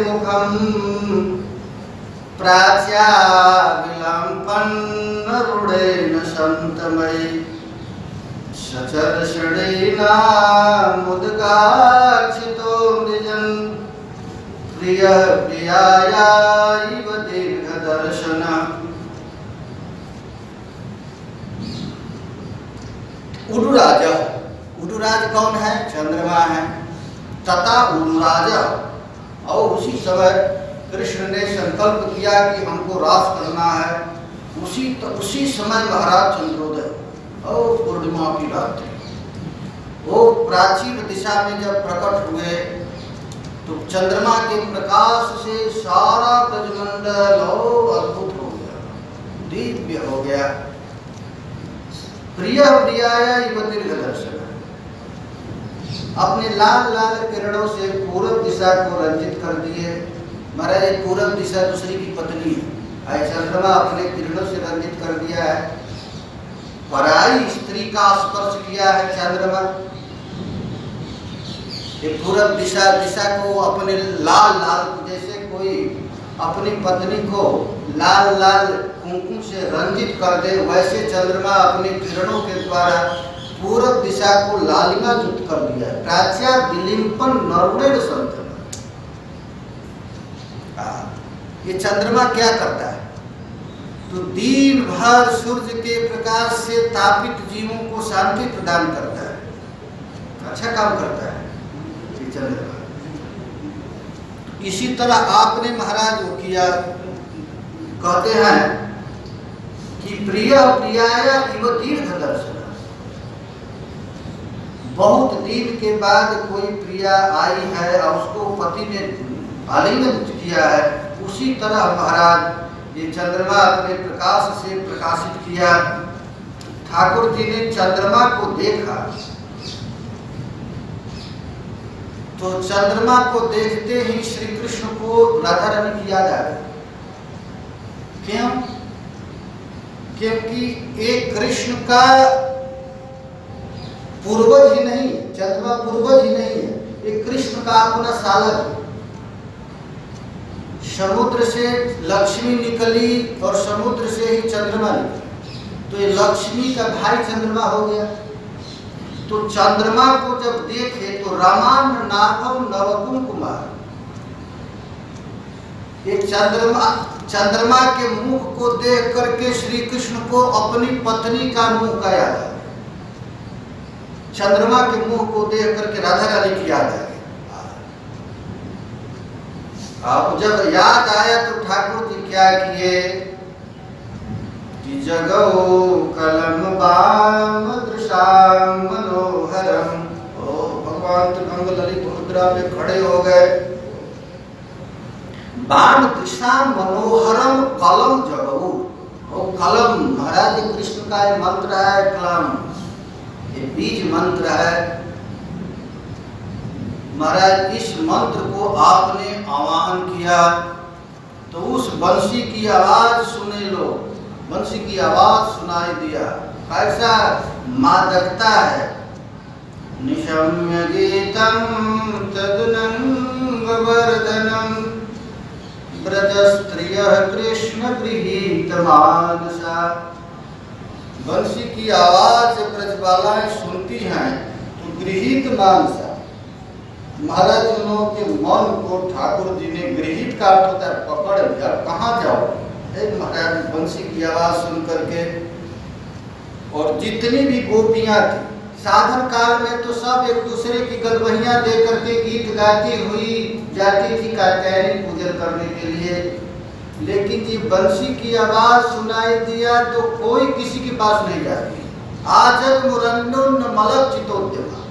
मुखम प्राच्या विलंपन्न रूढ़ेन संतमयी सचर्षणेना मुदगाक्षितो मृजन प्रिय प्रियाया इव दीर्घदर्शन। उडुराज, उडुराज कौन है? चंद्रमा है। तथा उडुराज, और उसी समय कृष्ण ने संकल्प किया कि हमको रास करना है। उसी समय महाराज चंद्रोदय और पूर्णिमा की रात थी। वो प्राचीन दिशा में जब प्रकट हुए तो चंद्रमा के प्रकाश से सारा ब्रजमंडल अद्भुत हो गया, दिव्य हो गया। प्रिय प्रियाया इव दीर्घदर्शन, अपने लाल लाल किरणों से पूर्व दिशा को रंजित कर दिए। महाराज पूर्व दिशा दूसरी की पत्नी है, चंद्रमा अपने किरणों से रंजित कर दिया है। पराई स्त्री का स्पर्श किया है चंद्रमा। पूर्व दिशा को अपने लाल लाल, जैसे कोई अपनी पत्नी को लाल लाल कुंकुम से रंजित कर दे, वैसे चंद्रमा अपने किरणों के द्वारा पूर्व दिशा को लालिमा युक्त कर दिया। प्राच्या विलिंपन नरुणेन संतमयी, ये चंद्रमा क्या करता है? तो दिन भर सूर्य के प्रकाश से तापित जीवों को शांति प्रदान करता है, अच्छा काम करता है ये चंद्रमा। इसी तरह आपने महाराज वो किया, कहते हैं कि प्रिय प्रियाया इव दीर्घदर्शन, बहुत दिन के बाद कोई प्रिया आई है और उसको पति ने आलिंगन किया है, उसी तरह महाराज ये चंद्रमा अपने प्रकाश से प्रकाशित किया। ठाकुर जी ने चंद्रमा को देखा तो चंद्रमा को देखते ही श्री कृष्ण को राधा रानी की याद आ गई। क्यों? क्योंकि एक कृष्ण का पूर्वज ही नहीं, चंद्रमा पूर्वज ही नहीं है, एक कृष्ण का अपना सालक। समुद्र से लक्ष्मी निकली और समुद्र से ही चंद्रमा निकली, तो ये लक्ष्मी का भाई चंद्रमा हो गया। तो चंद्रमा को जब देखे तो रामान नाभम नवकुम कुमार, एक चंद्रमा के मुख को देख करके श्री कृष्ण को अपनी पत्नी का मुख का याद आ गया। चंद्रमा के मुख को देख करके राधा रानी की याद आ गई। अब जब याद आया तो ठाकुर जी क्या किए कि जगो कलम बाम दृशाम मनोहरम। ओ भगवान तो गंग ललित मुद्रा में खड़े हो गए। बाम दिशा मनोहरम कलम जगो, ओ कलम महाराज कृष्ण का ये मंत्र है, कलम ये बीज मंत्र है। महाराज इस मंत्र को आपने आवाहन किया तो उस बंसी की आवाज सुने लो, बंसी की आवाज सुनाई दिया। कैसा मादकता है। निशम्य गीतम तदनंग वर्धनम ब्रज स्त्रिय कृष्ण गृहीत मानसा। बंसी की आवाज ब्रजबालाएं सुनती हैं तो गृहीत मानसा, महाराज उन्हों के मन को ठाकुर जी ने गृहीत का अर्थ होता है पकड़ लिया। कहाँ जाओ? एक महाराज बंसी की आवाज सुन करके। और जितनी भी गोपियां थी साधन काल में तो सब एक दूसरे की गलबहियां दे करके गीत गाती हुई जाती थी कात्यायनी पूजन करने के लिए। लेकिन जी बंसी की आवाज सुनाई दिया तो कोई किसी के पास नहीं जाती। आजग मुरन्नुन मलक चितोद्यमा,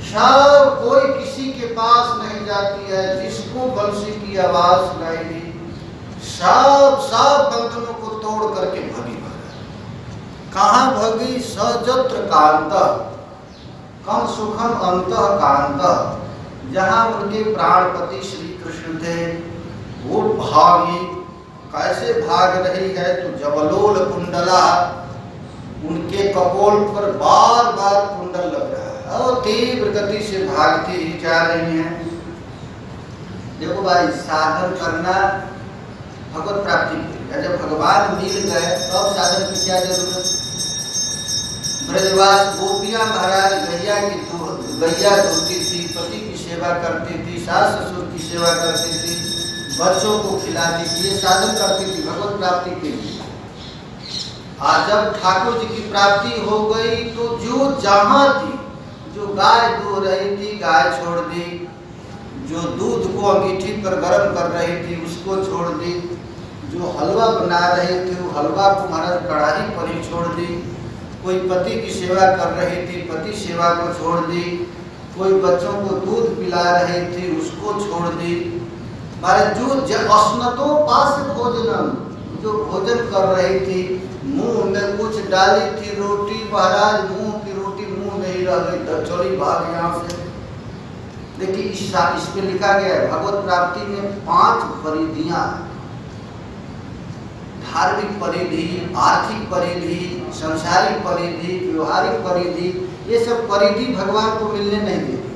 सब कोई किसी के पास नहीं जाती है। जिसको बंसी की आवाज सुनाई दी सब बंधनों को तोड़ करके भगी। कहाँ भगी? सजत्र कांत कम सुखम अंतः कांत, जहाँ उनके प्राणपति श्री कृष्ण थे वो भागी। कैसे भाग रही है? तो जबलोल कुंडला, उनके कपोल पर बार बार कुंडल लग रहा है और तीव्र गति से भागती ही जा रही हैं। देखो भाई, साधन करना भगवत प्राप्ति के लिए, जब भगवान मिल गए तो अब साधन की क्या जरूरत। ब्रजवास गोपियां महाराज गैया धोती थी, पति की सेवा करती थी, सास ससुर की सेवा करती थी, बच्चों को खिलाती थी, ये साधन करती थी भगवत प्राप्ति के लिए। आज जब ठाकुर जी की प्राप्ति हो गई तो जो जहाँ थी, जो गाय दूह रही थी गाय छोड़ दी, जो दूध को अंगीठी पर गर्म कर रही थी उसको छोड़ दी, जो हलवा बना रहे थे वो हलवा को महाराज कढ़ाई पर ही छोड़ दी, कोई पति की सेवा कर रही थी पति सेवा को छोड़ दी, कोई बच्चों को दूध पिला रही थी उसको छोड़ दी। महाराज जो अस्नतोपास भोजनम, जो भोजन कर रही थी, मुंह में कुछ डाली थी रोटी, महाराज मुंह की रोटी मुंह में ही रह गई, चली भाग यहाँ से। देखिए इस पे लिखा गया है भगवत प्राप्ति में 5 परिधियां, धार्मिक परिधि, आर्थिक परिधि, संसारिक परिधि, व्यवहारिक परिधि, ये सब परिधि भगवान को मिलने नहीं देती।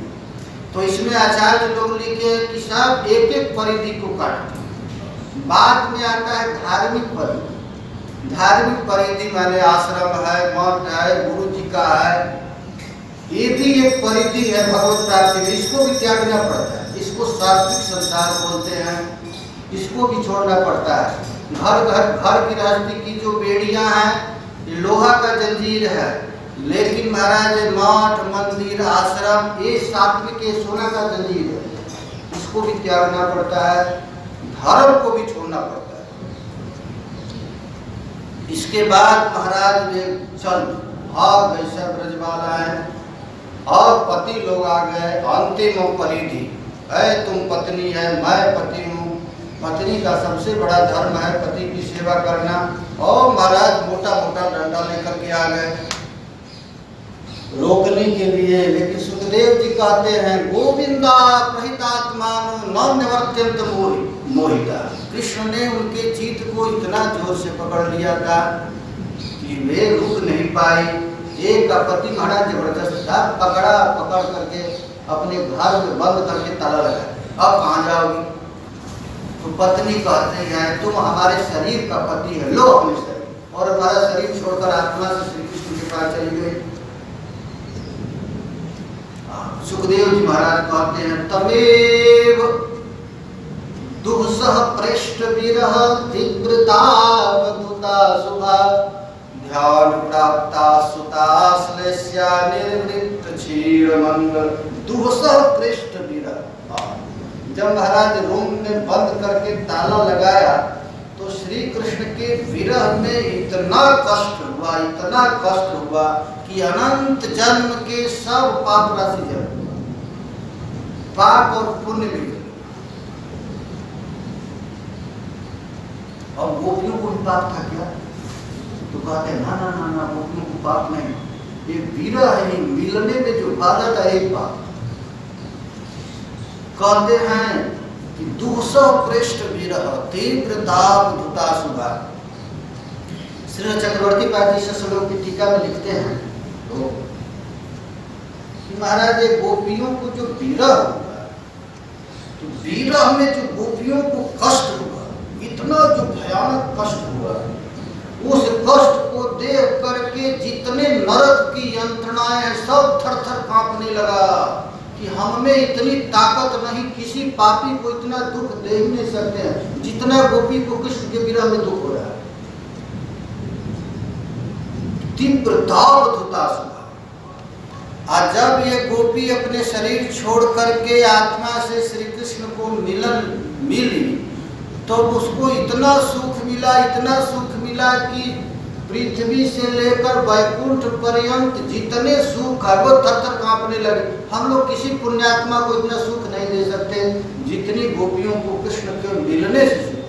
तो इसमें आचार्य लोग लिखे कि सब एक एक परिधि को काटते। बाद में आता है धार्मिक परिधि। धार्मिक परिधि माने आश्रम है, मठ है, गुरु जी का है, ये भी एक परिधि है भगवत प्राप्ति में, इसको भी त्यागना पड़ता है। इसको सात्विक संसार बोलते हैं, इसको भी छोड़ना पड़ता है। घर की राजनीति की जो बेड़ियां हैं ये लोहा का जंजीर है, लेकिन महाराज मठ मंदिर आश्रम ये सात्विक ये सोना का जंजीर है, इसको भी त्यागना पड़ता है, धर्म को भी छोड़ना पड़ता है। इसके बाद महाराज ने चल भाग ऐसा ब्रजवाला है और पति लोग आ गए। अंतिम परिधि है, तुम पत्नी है मैं पति हूँ, पत्नी का सबसे बड़ा धर्म है पति की सेवा करना। और महाराज मोटा मोटा डंडा लेकर के आ गए रोकने के लिए, लेकिन सुखदेव जी कहते हैं गोविंदा प्रहितात्मानो न निवर्त्यंत मोहिता। कृष्ण ने उनके चित्त को इतना जोर से पकड़ लिया था कि वे रुक नहीं पाई। एक का पति महाराज जबरदस्त था, पकड़ करके अपने घर में बंद करके ताला लगाया, अब कहाँ जाओगी। तो पत्नी कहते हैं तुम हमारे शरीर का पति है, लो अपने शरीर, और हमारा शरीर छोड़कर आत्मा से श्री कृष्ण के पास चली गई। सुखदेव जी महाराज कहते हैं तमेव दुःसह पृष्ठ विरह तीव्रतावधुता शुभा ध्यान प्राप्ता सुताश्लेष्या निर्वृत्त क्षीर मंगल। दुःसह पृष्ठ विरह, जब महाराज रूम में बंद करके ताला लगाया तो श्री कृष्ण के विरह में इतना कष्ट हुआ कि अनंत जन्म के सब पाप राशि जल, पाप और पुण्य भी। और गोपियों को भी पाप था क्या? तो कहते हैं ना ना ना ना, गोपियों को पाप नहीं, ये विरह है, मिलने में जो बाधा था एक पाप। कहते हैं कि 200 पृष्ठ विरह तीव्र ताप धुता सुभा। श्री चक्रवर्ती पाद जी श्लोक की टीका में लिखते हैं तो महाराज गोपियों को जो विरह हुआ, तो विरह में जो गोपियों को कष्ट हुआ, इतना जो भयानक कष्ट हुआ, उस कष्ट को देख करके जितने नरक की यंत्रणाएं हैं सब थर थर कांपने लगा कि हम में इतनी ताकत नहीं, किसी पापी को इतना दुख दे ही नहीं सकते हैं जितना गोपी को कृष्ण के विरह में दुख हो रहा है। तीव्र ताप धुता सुभा। और जब ये गोपी अपने शरीर छोड़ करके आत्मा से श्री कृष्ण को मिली तो उसको इतना सुख मिला कि पृथ्वी से लेकर वैकुंठ पर्यंत जितने सुख है वो थर थर कांपने लगे। हम लोग किसी पुण्यात्मा को इतना सुख नहीं दे सकते जितनी गोपियों को कृष्ण के मिलने से सुख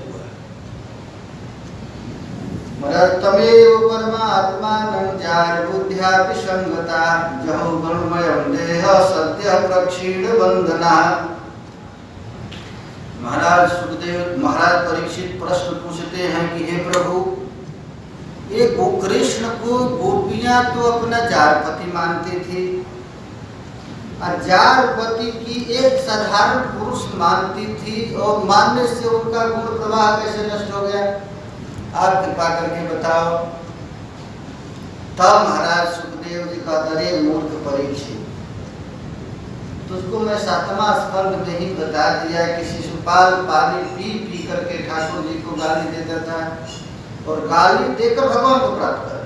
हुआ। तमेव परमात्मानं जार बुद्ध्या विसंगता जहौ गुणमयं देह सत्य प्रक्षीण वंदना। महाराज सुखदेव महाराज परीक्षित प्रश्न पूछते हैं कि हे प्रभु, ये कृष्ण को गोपियां तो अपना जारपति मानती थी, हजार पति की एक साधारण पुरुष मानती थी और मानने से उनका गुण प्रवाह कैसे नष्ट हो गया? आप कृपा करके बताओ। तब महाराज सुखदेव जी का अरे मूर्ख परीक्षित, तुझको मैं 7वां स्कंद में ही बता दिया कि शिशुपाल पानी पी पी करके ठाकुर जी को गाली देता था और गाली देकर भगवान को प्राप्त कर।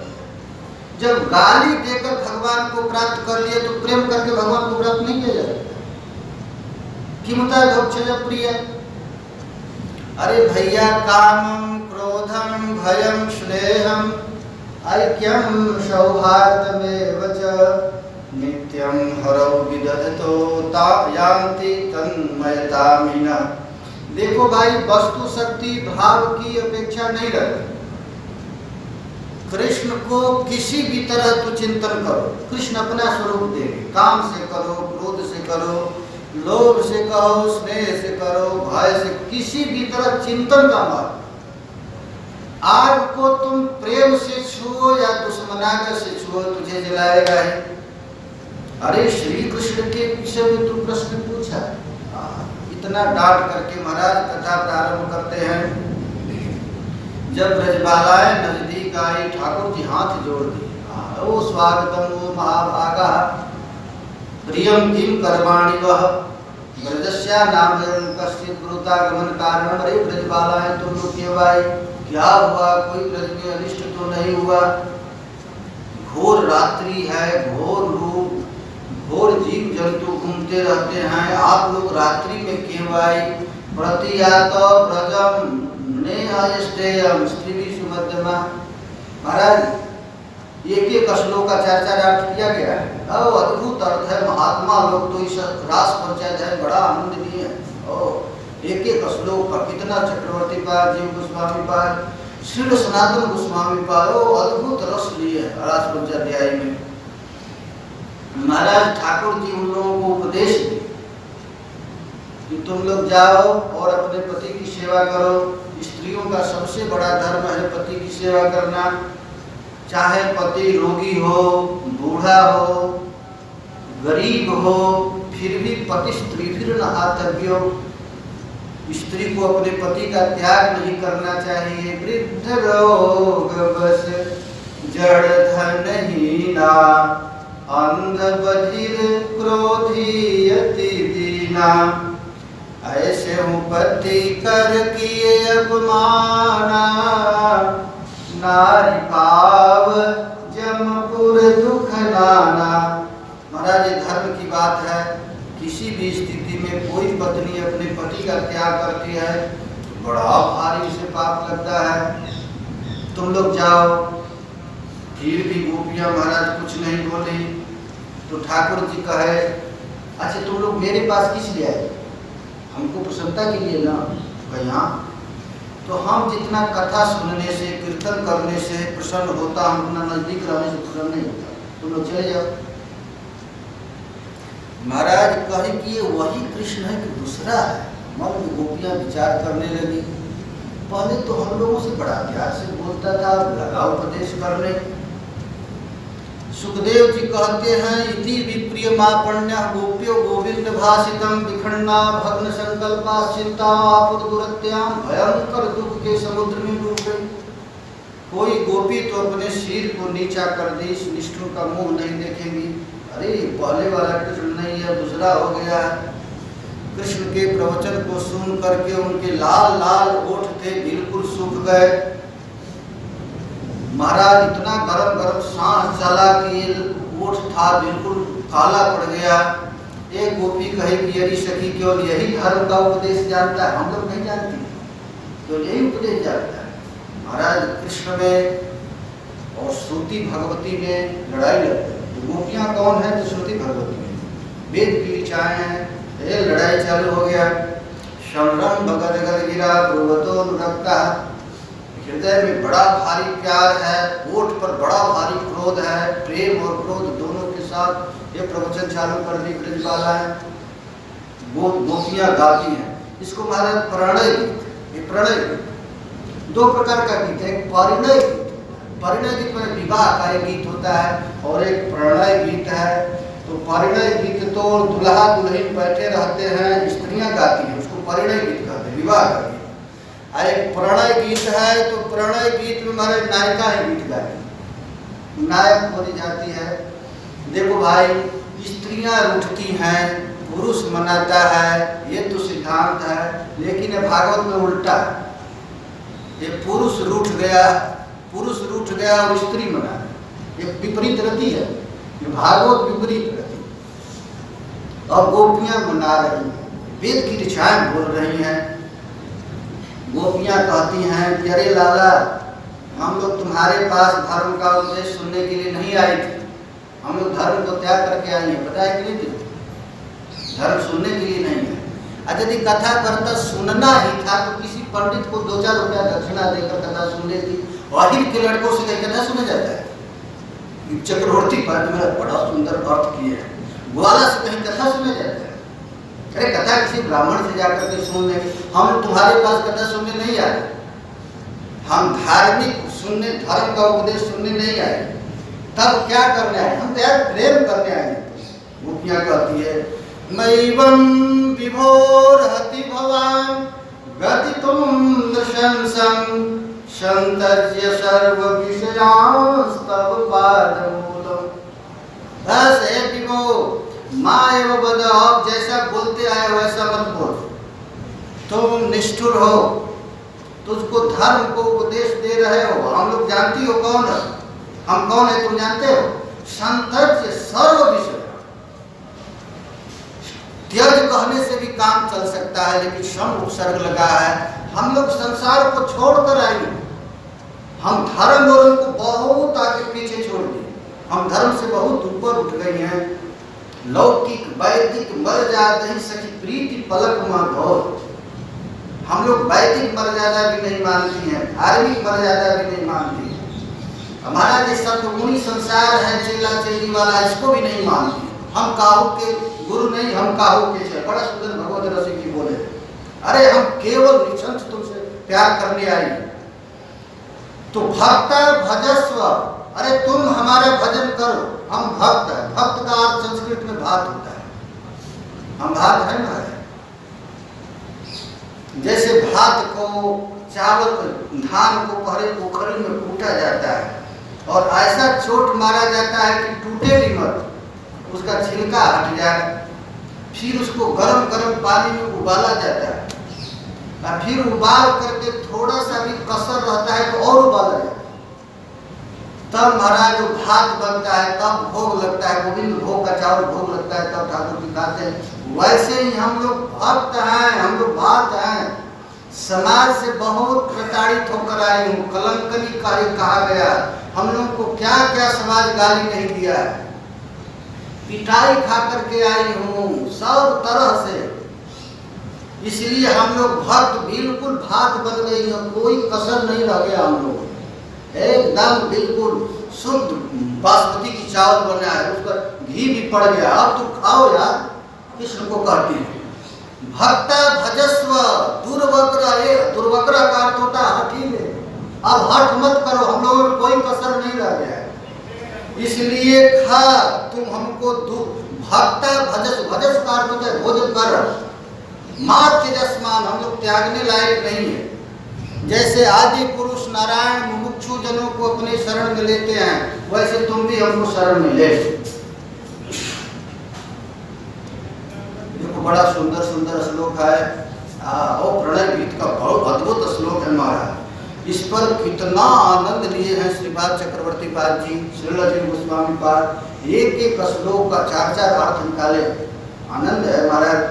जब गाली देकर भगवान को प्राप्त कर लिए तो प्रेम करके भगवान को प्राप्त नहीं किया जाता। किमुता भक्षय प्रिय। अरे भैया, कामम क्रोधम भयम स्नेहम ऐक्यम सौहार्दमेव च नित्यं हरौ विदधतो यान्ति तन्मयतामिना। देखो भाई, वस्तु शक्ति भाव की अपेक्षा नहीं रखती। कृष्ण को किसी भी तरह तू चिंतन करो, कृष्ण अपना स्वरूप देंगे। काम से करो, क्रोध से करो, लोभ से करो, स्नेह से करो, भय से, किसी भी तरह चिंतन का मार्ग। आग को तुम प्रेम से छुओ या दुश्मनागर से छुओ, तुझे जलाएगा ही। अरे श्री कृष्ण के विषय में तू प्रश्न पूछा। इतना डांट करके महाराज कथा प्रारंभ करते हैं। जब ब्रजबालाएं नजदीक आई, ठाकुर जी हाथ जोड़ दिए। ओ स्वागतम ओ महाभागा प्रियम किम कर्माणि वह ब्रजस्या नाम कश्चित गुरुतागमन कारणम। अरे ब्रजबालाएं तुम लोग क्यों आई? क्या हुआ? कोई ब्रज में अनिष्ट तो नहीं हुआ? घोर रात्रि है, घोर रूप, घोर जीव जंतु घूमते रहते हैं, आप लोग रात्रि में क्यों आई? प्रतियात ब्रजम नेहायस्तेयम स्त्रीवी सुमध्यमा। महाराज एक एक श्लोक का 4-4 अर्थ किया गया है। अद्भुत अर्थ है। महात्मा लोग तो इस रास पंचायत है, बड़ा आनंद लिए हैं। एक एक श्लोक का कितना चक्रवर्ती पाद, जीव गोस्वामी पाद, श्री सनातन गोस्वामी पाद, अद्भुत रस लिए है रास पंचाध्याय में। महाराज ठाकुर जी उन लोगों को उपदेश दे कि तुम लोग जाओ और अपने पति की सेवा करो। स्त्रियों का सबसे बड़ा धर्म है पति की सेवा करना। चाहे पति रोगी हो, बूढ़ा हो, गरीब हो, फिर भी पति स्त्री फिर न आतव्यो। स्त्री को अपने पति का त्याग नहीं करना चाहिए। वृद्ध रोग बस जड़ धनहीना अंध बधिर क्रोधी अति दीना। ऐसे हूँ पति कर किए अपमाना नारी पाव जमपुर दुख नाना। महाराज ये धर्म की बात है। किसी भी स्थिति में कोई पत्नी अपने पति का त्याग करती है, बड़ा भारी उसे पाप लगता है। तुम लोग जाओ। फिर भी गोपियां महाराज कुछ नहीं बोली। तो ठाकुर जी कहे, अच्छा तुम लोग मेरे पास किस लिए आए? हमको प्रसन्नता के लिए ना? भैया तो हम जितना कथा सुनने से, कीर्तन करने से प्रसन्न होता, हम अपना नजदीक रहने से प्रसन्न नहीं होता। तुम लोग चले जाओ। महाराज कहे कि ये वही कृष्ण है कि दूसरा है। मन में गोपियां विचार करने लगी। पहले तो हम लोगों से बड़ा प्यार से बोलता था, लगा उपदेश करने। सुखदेव जी कहते हैं, इति विप्रियमापण्य गोप्यो गोविंद भाषितम विखंडा भग्न संकल्पा चिंता आपुदुरत्याम भयंकर दुख के समुद्र में डूब गई। कोई गोपी तो अपने सिर को नीचा कर दी, निष्ठुर का मुंह नहीं देखेंगी। अरे पहले वाला कृष्ण नहीं है, दूसरा हो गया है। कृष्ण के प्रवचन को सुन करके उनके लाल लाल ओठ थे, बिल्कुल सूख गए। महाराज इतना गरम गरम सांस चला कि ओठ था बिल्कुल काला पड़ गया। एक गोपी कहे कि यदि सखी केवल यही धर्म का उपदेश जानता है, हम लोग नहीं जानते, केवल यही उपदेश जानता है। महाराज कृष्ण में और श्रुति भगवती में लड़ाई लड़ते। गोपियां कौन है? तो श्रुति भगवती में वेद की ऋचाएं हैं। ये लड़ाई चालू हो गया। शमरम भगत गद गिरा ब्रुवतो अनुरक्ता। हृदय में बड़ा भारी प्यार है, ओठ पर बड़ा भारी क्रोध है। प्रेम और क्रोध दोनों के साथ ये प्रवचन चालू कर दी ब्रजबालाएं। गोपियां गाती हैं। इसको महाराज प्रणय गीत। ये प्रणय गीत 2 प्रकार का गीत है। एक परिणय गीत, परिणय गीत में विवाह का एक गीत होता है, और एक प्रणय गीत है। तो परिणय गीत तो दुल्हा दुल्हन बैठे रहते हैं, स्त्रियां गाती हैं, उसको परिणय गीत कहते हैं, विवाह का गीत। और एक प्रणय गीत है, तो प्रणय गीत में हमारे नायिका ही गीत गाती, नायक बोली जाती है। देखो भाई, स्त्रियां रूठती हैं, पुरुष मनाता है, ये तो सिद्धांत है, लेकिन ये भागवत में उल्टा है। ये पुरुष रूठ गया और स्त्री मना, ये विपरीत रति है, ये भागवत विपरीत रति। और गोपियां मना रही हैं, वेद की ऋचाएं बोल रही हैं। गोपियां कहती हैं कि अरे लाला, हम लोग तुम्हारे पास धर्म का उपदेश सुनने के लिए नहीं आए थे, हम लोग धर्म को त्याग करके आए हैं, पता है कि नहीं? धर्म सुनने के लिए नहीं है। और यदि कथा करता सुनना ही था तो किसी पंडित को 2-4 रुपया दक्षिणा देकर कथा सुन लेती। अहिर के लड़कों से कहीं कथा सुना जाता है? चक्रवर्ती पाठ में बड़ा सुंदर अर्थ किए हैं, ग्वाला से कहीं कथा सुना जाता है? अरे कथा किसी ब्राह्मण से जाकर के सुन ले। हम तुम्हारे पास कथा सुनने नहीं आए, हम धार्मिक सुनने, धर्म का उपदेश सुनने नहीं आए। तब क्या करने आए? हम तो यार प्रेम करने आए। गोपियां कहती है, मैवं विभोरहति भवान गतितुम नृशंसं संतज्य सर्व विषयांस्तव पादमूलम्। बस है विभो, माँ एवं बद, आप जैसा बोलते आए वैसा मत बोल। तुम निष्ठुर हो, तुझको धर्म को उपदेश दे रहे हो, हम लोग जानती हो कौन है, हम कौन है तुम जानते हो? संतज्य सर्व विषय। त्यज कहने से भी काम चल सकता है, लेकिन सम उपसर्ग लगा है। हम लोग संसार को छोड़कर आए, हम धर्म और उनको बहुत आगे पीछे छोड़ दिए, हम धर्म से बहुत ऊपर उठ गए हैं। लौकिक वैदिक मर जाते ही सखी प्रीति पलक माधोर। हम लोग वैदिक मर्यादा भी नहीं मानती हैं, धार्मिक मर्यादा भी नहीं मानती है। हमारा जो सतगुणी संसार है, चेला चेली वाला, इसको भी नहीं मानती। हम काहू के गुरु नहीं, हम काहू के छे। बड़ा सुंदर भगवत रसिक जी बोले, अरे हम केवल निछंस तुमसे प्यार करने आई। तो भक्त भजस्व, अरे तुम हमारा भजन करो, हम भक्त है। भक्त का अर्थ संस्कृत में भात होता है, हम भात है ना। जैसे भात को, चावल, धान को पहले पोखरी में कूटा जाता है और ऐसा चोट मारा जाता है कि टूटे भी मत, उसका छिलका हट जाए। फिर उसको गरम गरम पानी में उबाला जाता है और फिर उबाल करके थोड़ा सा भी कसर रहता है तो और उबाला जाता है। तब महाराज भात बनता है, तब भोग लगता है, गोविंद भोग का चावल भोग लगता है, तब ठाकुर जी खाते हैं। वैसे ही हम लोग भक्त हैं, हम लोग भात हैं। समाज से बहुत प्रताड़ित होकर आई हूँ, कलंकनी कहा गया। हम लोग को क्या क्या समाज गाली नहीं दिया है, पिटाई खा करके आई हूँ सब तरह से। इसलिए हम लोग भक्त बिल्कुल भात बन गई है, कोई कसर नहीं रह गया। हम लोग एकदम बिल्कुल शुद्ध बासमती की चावल बना है, उस पर घी भी पड़ गया। अब तो खाओ यार, कृष्ण को कहती है भक्ता भजस्व दुर्वक्र। दुर्वक्र का अर्थ होता है हठीले। अब हठ मत करो, हम लोगों में कोई कसर नहीं रह गया है, इसलिए खा तुम हमको। भक्ता भजस, भजस का अर्थ होता है भोजन कर। मात के जसमान, हम लोग त्यागने लायक नहीं है। जैसे आदि पुरुष नारायण मुमुक्षु जनों को अपने शरण में लेते हैं, वैसे तुम भी हमको शरण में ले। देखो बड़ा सुंदर सुंदर श्लोक है, और प्रणय गीत का बहुत अद्भुत श्लोक है हमारा। इस पर कितना आनंद लिए हैं श्रीपाद चक्रवर्ती पाद जी, श्रीलजी गोस्वामी पाद। एक एक श्लोक का 4-4 अर्थ निकाले, आनंद है महाराज।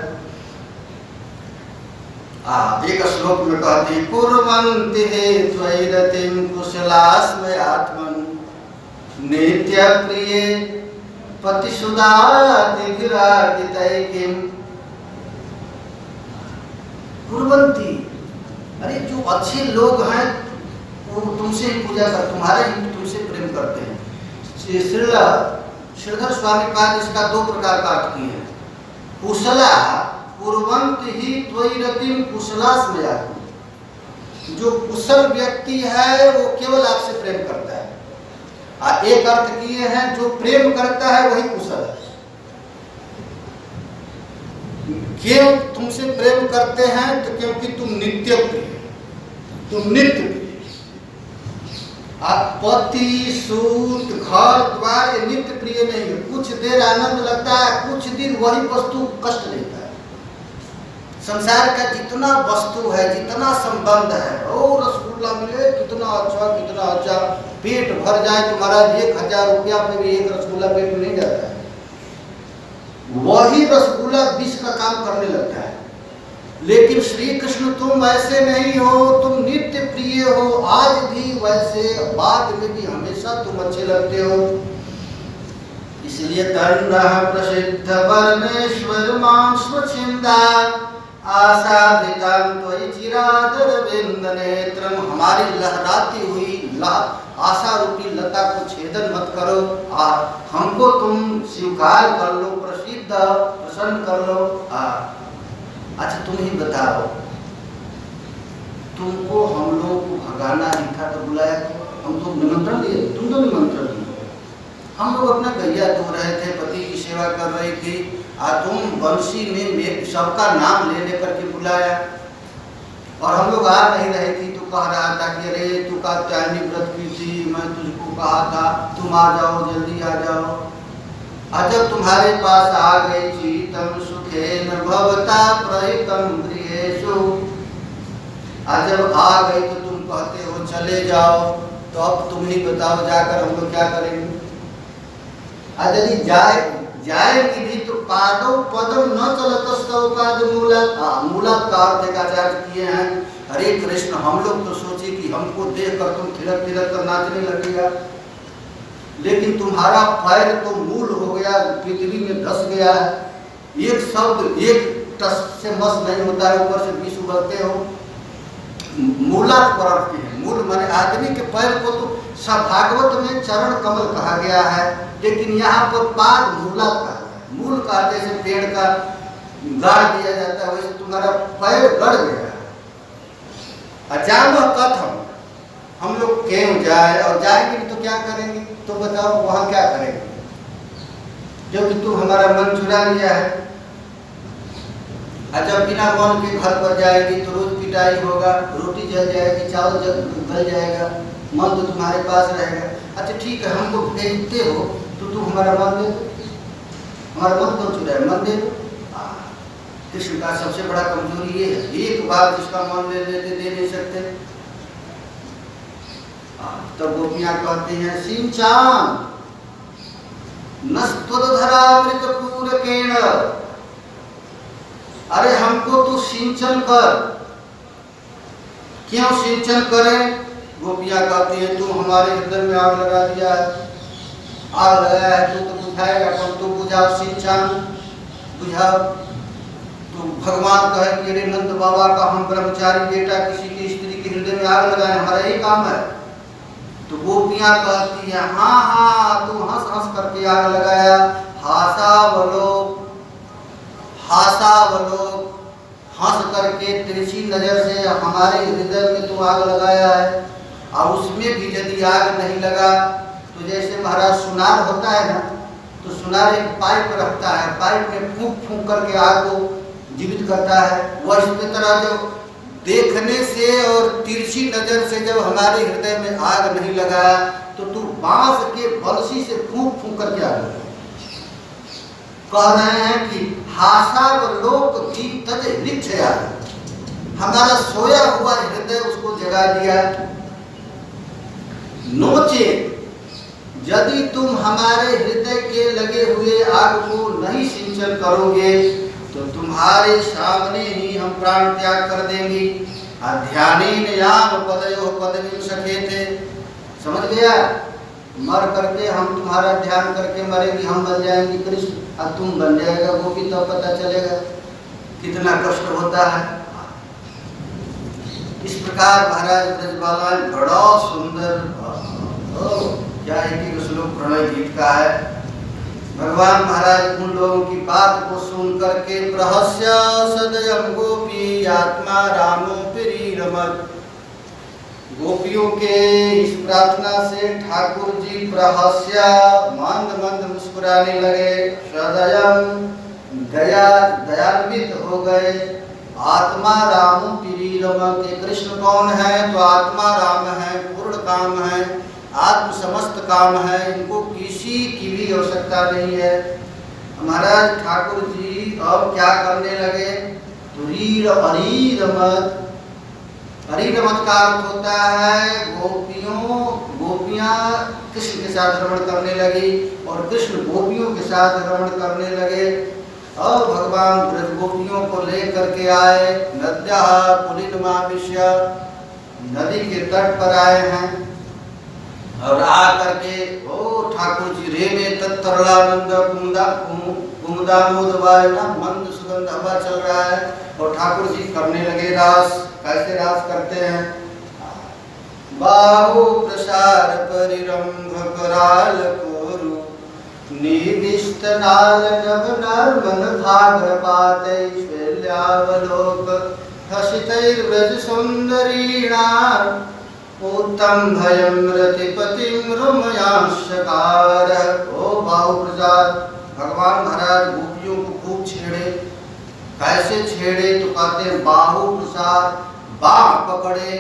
एक श्लोक में कहते हैं कुर्वन्ति हे त्वयिरतिं कुशलास्मय आत्मन नित्य प्रिये पतिसुदातिभिरादितैकिं। कुर्वन्ति, अरे जो अच्छे लोग हैं वो तुमसे ही पूजा कर, तुम्हारे ही तुमसे प्रेम करते हैं। श्रीधर स्वामी पाद इसका 2 प्रकार का अर्थ किए हैं। कुशला कुर्वन्त ही त्वयि रतिं कुशलास्मया। जो कुशल व्यक्ति है वो केवल आपसे प्रेम करता है। एक अर्थ किए हैं जो प्रेम करता है वही कुशल है। क्यों तुमसे प्रेम करते हैं? तो क्योंकि तुम नित्य प्रिय, तुम नित्य प्रिय। पति सूत घर द्वार ये नित्य प्रिय नहीं है। कुछ देर आनंद लगता है, कुछ दिन वही वस्तु कष्ट देता है। संसार का जितना वस्तु है, जितना संबंध है, ओ रसगुल्ला मिले कितना अच्छा, पेट भर जाए तुम्हारा 1000 रुपया पे भी एक रसगुल्ला पेट में नहीं जाता है। वही रसगुल्ला विष का काम करने लगता है। लेकिन श्री कृष्ण तुम ऐसे नहीं हो, तुम नित्य प्रिय हो, आज भी वैसे, बाद में भी हमेशा तुम अच्छे लगते हो। इसलिए तन्नः प्रसिद्ध वर्णेश्वर मां स्वच्छिंदा आशा वृतां त्वयि चिरादरविंद नेत्रम। हमारी लहराती हुई आशा रूपी लता को छेदन मत करो, हमको तुम स्वीकार कर लो, प्रसिद्ध प्रसन्न कर लो। अच्छा तुम ही बताओ, तुमको हम लोग को भगाना नहीं था तो बुलाया क्यों? हम तो निमंत्रण दिए, तुम तो निमंत्रण दिए। हम लोग अपना गैया धो रहे थे, पति की सेवा कर रही थी, तुम बंसी में सबका नाम ले लेकर के बुलाया। और हम लोग आ नहीं रहे थी तो कह रहा था कि अरे तू का त्यानी व्रत की थी, मैं तुझको कहा था तुम आ जाओ, जल्दी आ जाओ। जब तुम्हारे पास आ गई चीतम सुखेन भवता प्रहितम गृहेषु, जब आ गई तो तुम कहते हो चले जाओ। तो अब तुम ही बताओ जाकर हम लोग क्या करेंगे? यदि जाएगी भी तो पादौ पदम न चलतस्तव पाद मूलत का अर्थ का आचार्य किए हैं। हरे कृष्ण, हम लोग तो सोचे कि हमको देख कर तुम थिरक थिरक कर नाचने लगेगा, लेकिन तुम्हारा पैर तो मूल हो गया, पृथ्वी में धस गया है। एक शब्द एक टस से मस नहीं होता है, ऊपर से 20 उगलते हो। मूलात पर अर्थ है, मूल माने आदमी के पैर को तो सब भागवत में चरण कमल कहा गया है, लेकिन यहाँ पर पाद मूलात कहा गया। मूल का जैसे पेड़ का गाड़ दिया जाता है, वैसे तुम्हारा पैर गड़ गया। अजाम कथम, हम लोग क्यों जाए? और जाएंगे तो क्या करेंगे? तो बताओ वहां क्या करेंगे? जब तुम हमारा मन चुरा लिया है। जब बिना मन के घर पर जाएगी तो रोज पिटाई होगा, रोटी जल जाएगी, चावल गल जाएगा, मन तो तुम्हारे पास रहेगा। अच्छा ठीक है, हमको भेजते हो तो तुम हमारा मन दे दो। हमारा मन क्यों चुराए? मन दे दो। कृष्ण का सबसे बड़ा कमजोरी ये है, एक बार जिसका मन ले लेते दे नहीं सकते। तब गोपियां कहती हैं सिंचान नस्तोधरामृतपूरकेण, अरे हमको तू सिंचन कर। क्यों सिंचन करें? गोपियां कहती हैं तू हमारे हृदय में आग लगा दिया है, आग लगाया है, तू तो बुझाएगा, पर तू बुझाओ, सिंचन बुझाओ। तो भगवान कहे कि अरे नंद बाबा का हम ब्रह्मचारी बेटा किसी की स्त्री के हृदय में आग लगाए, हमारा यही काम है। तो गोपियां कहती हैं हाँ हाँ, तू हंस हंस करके आग लगाया। हासावलोक, हंस करके तिरछी नजर से हमारे हृदय में तू आग लगाया है। और उसमें भी यदि आग नहीं लगा तो जैसे महाराज सुनार होता है ना, तो सुनार एक पाइप रखता है, पाइप में फूंक फूंक करके आग को जीवित करता है। वह इस तरह जब देखने से और तिरछी नजर से जब हमारे हृदय में आग नहीं लगाया तो तू बांस के बंसी से फूंक फूंक करके आग लगा। कह रहे हैं कि हासावलोक दीप्तज निक्षया, हमारा सोया हुआ हृदय उसको जगा दिया। नोचे, यदि तुम हमारे हृदय के लगे हुए आग को नहीं सिंचन करोगे तो तुम्हारे सामने ही हम प्राण त्याग कर देंगे। अध्यानीन याम पदयो पदवीं सखेते, समझ गया? मर करके हम तुम्हारा ध्यान करके मरेंगे, हम बन जाएंगे कृष्ण और तुम बन जाएगा गोपी, तो पता चलेगा कितना कष्ट होता है। इस प्रकार महाराज ब्रजबाला बड़ा सुंदर, क्या एक श्लोक प्रणय गीत का है। भगवान महाराज उन लोगों की बात को सुन करके प्रहस्य सदयम गोपी आत्मा रामो पिरीरमत, गोपियों के इस प्रार्थना से ठाकुर जी प्रहस्य मंद मंद मुस्कुराने लगे। सदयम दयान्वित हो गए। आत्मा राम तिरीरम के कृष्ण कौन है? तो आत्मा राम है, पूर्ण काम है, आत्म समस्त काम है, इनको किसी की भी आवश्यकता नहीं है। महाराज ठाकुर जी अब क्या करने लगे? तुरीर अरीरमत, अरीरमत का अर्थ होता है गोपियां कृष्ण के साथ रमण करने लगी और कृष्ण गोपियों के साथ रमण करने लगे। और भगवान ब्रज गोपियों को लेकर के आए। नद्या पुलिनमाविश्य, नदी के तट पर आए हैं और आ करके ओ ठाकुर जी रे में तत्तरलानंद कुमुदामोदवायना मंद सुगंध हवा चल रहा है और ठाकुर जी करने लगे रास। कैसे रास करते हैं? बाहु प्रसार परिरंभ कराल कोरु निविष्ट नाल नभ नर्मन भागर पातैश्वर्यावलोक हसितैर्व्रज सुंदरीणां उत्तम भयं रतिपतिं रमयांशकार। ओ बाहु प्रसाद, भगवान महाराज गोपियों को खूब छेड़े। कैसे छेड़े? तो कहते हैं बाहु प्रसाद, बाह पकड़े।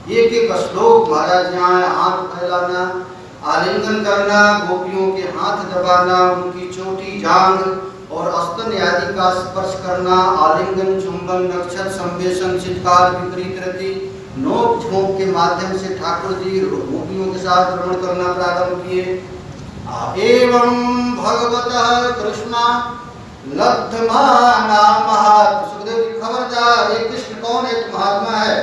एक एक श्लोक महाराज यहाँ हाथ फैलाना, आलिंगन करना, गोपियों के हाथ दबाना, उनकी चोटी जांघ और स्तन आदि का स्पर्श करना, आलिंगन चुंबन नक्षत्र संवेशन चित्कार विपरीत रति नोक झोंक के माध्यम से ठाकुर जी गोपियों के साथ भ्रमण करना प्रारंभ किए। एवं भगवतः कृष्णा लब्धमाना महात्मा। सुखदेव जी खबरदार, ये कृष्ण कौन है? तो महात्मा है।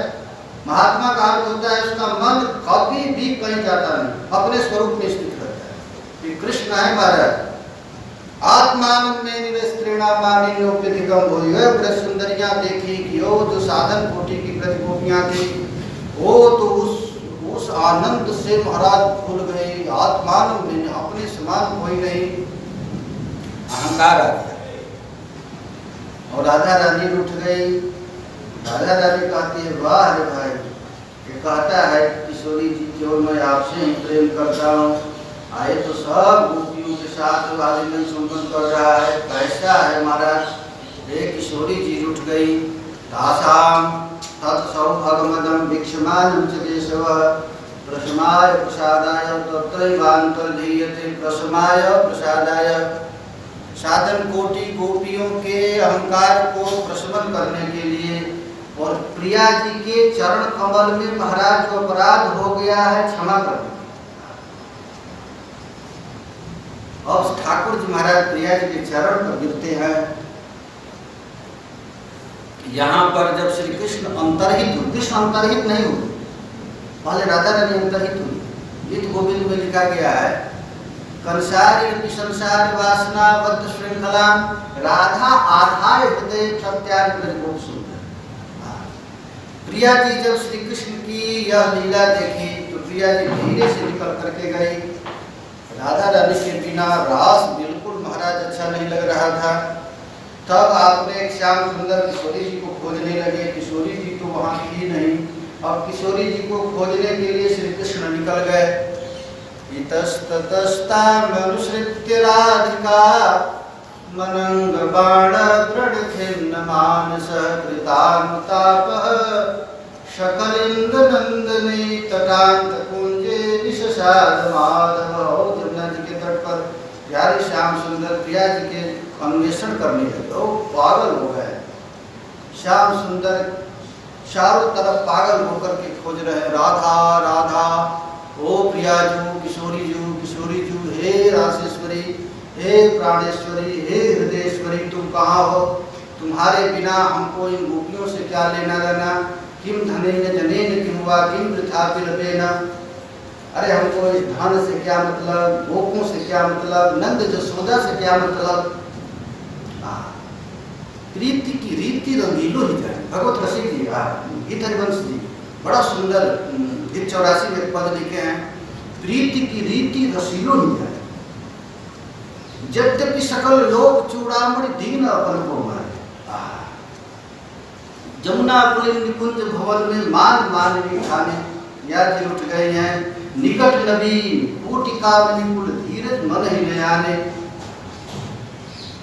महात्मा का अर्थ होता है उसका मन कभी भी कहीं जाता नहीं, अपने स्वरूप में स्थित रहता है। ये कृष्ण है महाराज। आत्मान में निरस्त्रीणा मानिन्योप्यधिकम हो। ब्रज सुंदरियां देखी कि वो जो साधन कोटि की ब्रज गोपियां थी, वो तो उस आनंद से महाराज भूल गए। आत्मान में अपने समान कोई नहीं, अहंकार आ गया और राधा रानी उठ गई। राधा रानी कहती है वाह रे भाई, ये कहता है किशोरी जी जो मैं आपसे ही प्रेम करता हूँ, आए तो सब गोपियों के साथ आलिंगन चुंबन कर रहा है, कैसा है महाराज? ये किशोरी जी उठ गई। तासाम तत्सौभगमदं वीक्षमानं च केशव प्रशमाय प्रसादाय तत्रैवान्तर्धीयते प्रशमाय प्रसादाय। साधन कोटि गोपियों के अहंकार को प्रशमन करने के लिए और प्रिया जी के चरण कमल में महाराज को अपराध हो गया है, क्षमा कर। अब ठाकुर जी महाराज प्रिया जी के चरण पर गिरते हैं। यहाँ पर जब श्री कृष्ण अंतर्हित हुए, कृष्ण अंतर्हित नहीं हुए, पहले राधा रानी अंतर्हित हुई। गीत गोविंद में लिखा गया है कंसारी संसार वासना बद्ध श्रृंखला राधा आधार हृदय प्रत्यार गोप सुंदर। प्रिया जी जब श्री कृष्ण की यह लीला देखी तो प्रिया जी धीरे से निकल करके गई। राधा रानी के बिना रास बिल्कुल महाराज अच्छा नहीं लग रहा था। तब आपने एक श्याम सुंदर किशोरी जी को खोजने लगे। किशोरी जी तो वहाँ थी नहीं। अब किशोरी जी को खोजने के लिए श्री कृष्ण निकल गए। इतस्ततस्ता मनुसृत्य राधिका मनंग बाण दृढ़ खिन्न मानस कृतानुतापः शकलिंग नंदने तटांत कुंजे निषसाद माधव। जमुना जी के तट पर प्यारे श्याम सुंदर प्रिया जी के अन्वेषण करने लगे। वो पागल हो गए। श्याम सुंदर चारों तरफ पागल होकर के खोज रहे, राधा राधा, ओ प्रियाजू, किशोरी जू, किशोरी जू, हे रासेश्वरी, हे प्राणेश्वरी, हे हृदयेश्वरी, तुम कहाँ हो? तुम्हारे बिना हमको इन गोपियों से क्या लेना देना? किम धनेन जनेन किम वा किम वृथापि लभेन। अरे हमको इस धन से क्या मतलब, गोपों से क्या मतलब, नंद जसोदा से क्या मतलब? प्रीति की रीति रंगीलो ही जाए। भगवत रसिक जी गीत हरिवंश जी बड़ा सुंदर गीत 84 में पद लिखे हैं, प्रीति की रीति रसीलो ही जाए। यद्यपि सकल लोग चूड़ामणि दीन अपन को मारे। जमुना पुलिन निकुंज भवन में मान मानवी खाने या जी उठ गए हैं। निकट नबी कोटिका निकुल धीरज मन ही न आने।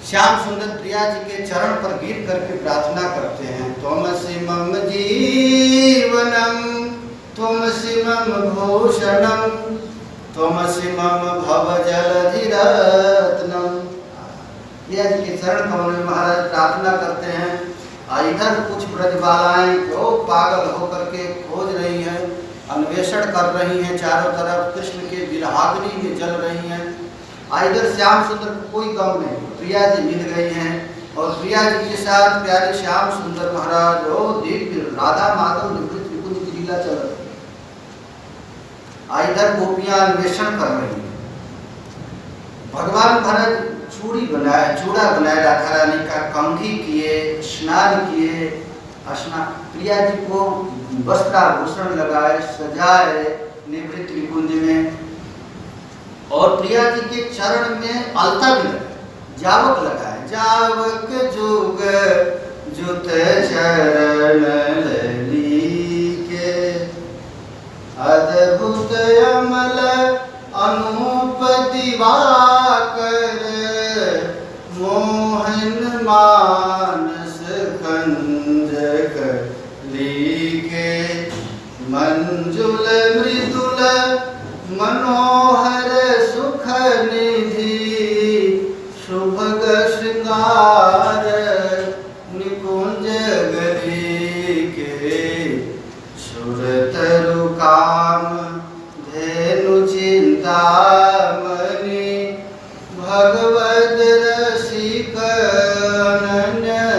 श्याम सुंदर प्रिया जी के चरण पर गिर करके प्रार्थना करते हैं। त्वमसि मम जीवनम त्वमसि मम भूषणम त्वमसि मम भवजलधिरत्नम। प्रिया जी के चरण कमल में महाराज प्रार्थना करते हैं। इधर कुछ ब्रजबालाएं जो पागल होकर के खोज रही हैं, अन्वेषण कर रही हैं, चारों तरफ कृष्ण के विरहाग्नि में जल रही हैं। इधर श्याम सुंदर को कोई गम नहीं, प्रिया जी मिल गई हैं और प्रिया जी के साथ प्यारे श्याम सुंदर महाराज ओ दिव्य राधा माधव निवृत्त विकुंज की लीला चल रही है। इधर गोपियां अन्वेषण कर रही हैं। भगवान भरत चूड़ा बनाए राधा रानी का, कंघी किए, स्नान किए, प्रिया जी को वस्त्राभूषण लगाए, सजाए निवृत्त विकुंज में, और प्रिया जी के चरण में अलता भी लगाए, जावक लगाए। जावक जुग जुत चरण ललिके अद्भुत अमल अनूप दिवाकर मोहन मानस कंजक लीके मंजुल मृदुल मनोहर सुख निधि शुभग श्रृंगार निकुंज गरीके सुरतरु काम धेनु चिंतामणि भगवद रसिक अनन्यलीके।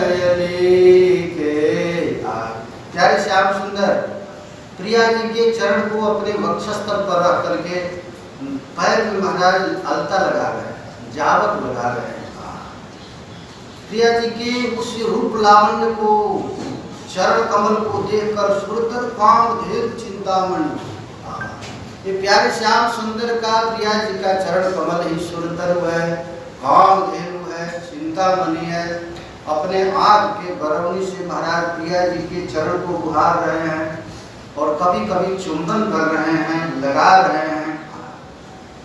प्यारे श्याम सुंदर प्रिया जी के चरण को अपने वक्षस्थल पर रख करके पैर में महाराज अलता लगा रहे हैं, जावक लगा रहे हैं। प्रिया जी के उस रूप लावण्य को, चरण कमल को देखकर सुरतर काम धेनु चिंतामणि, ये प्यारे श्याम सुंदर का प्रिया जी का चरण कमल ही सुरतर है, काम धेनु है, चिंतामणि है। अपने आँख के बरौनी से महाराज प्रिया जी के चरण को बुहार रहे हैं और कभी कभी चुंबन कर रहे हैं, लगा रहे हैं।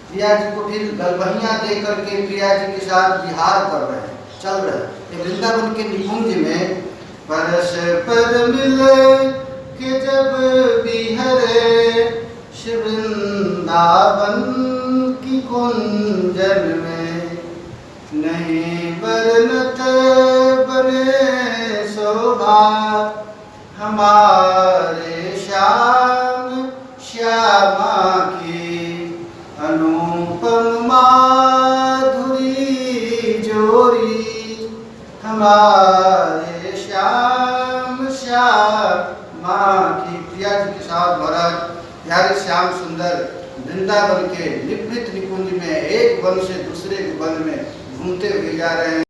प्रिया जी को फिर गलबहियां दे करके प्रिया जी के साथ विहार कर रहे हैं, चल रहे हैं। वृंदावन के निकुंज में परस पर मिले के जब बिहरे वृंदावन की कुंजन में नहीं बरनत बने शोभा हमारे श्याम श्यामा की अनुपम माधुरी जोरी हमारे श्याम श्यामा की। प्रिया जी के साथ महाराज प्यारे श्याम सुंदर वृंदावन के निवृत्त निकुंज में एक वन से दूसरे वन में घूमते हुए जा रहे हैं।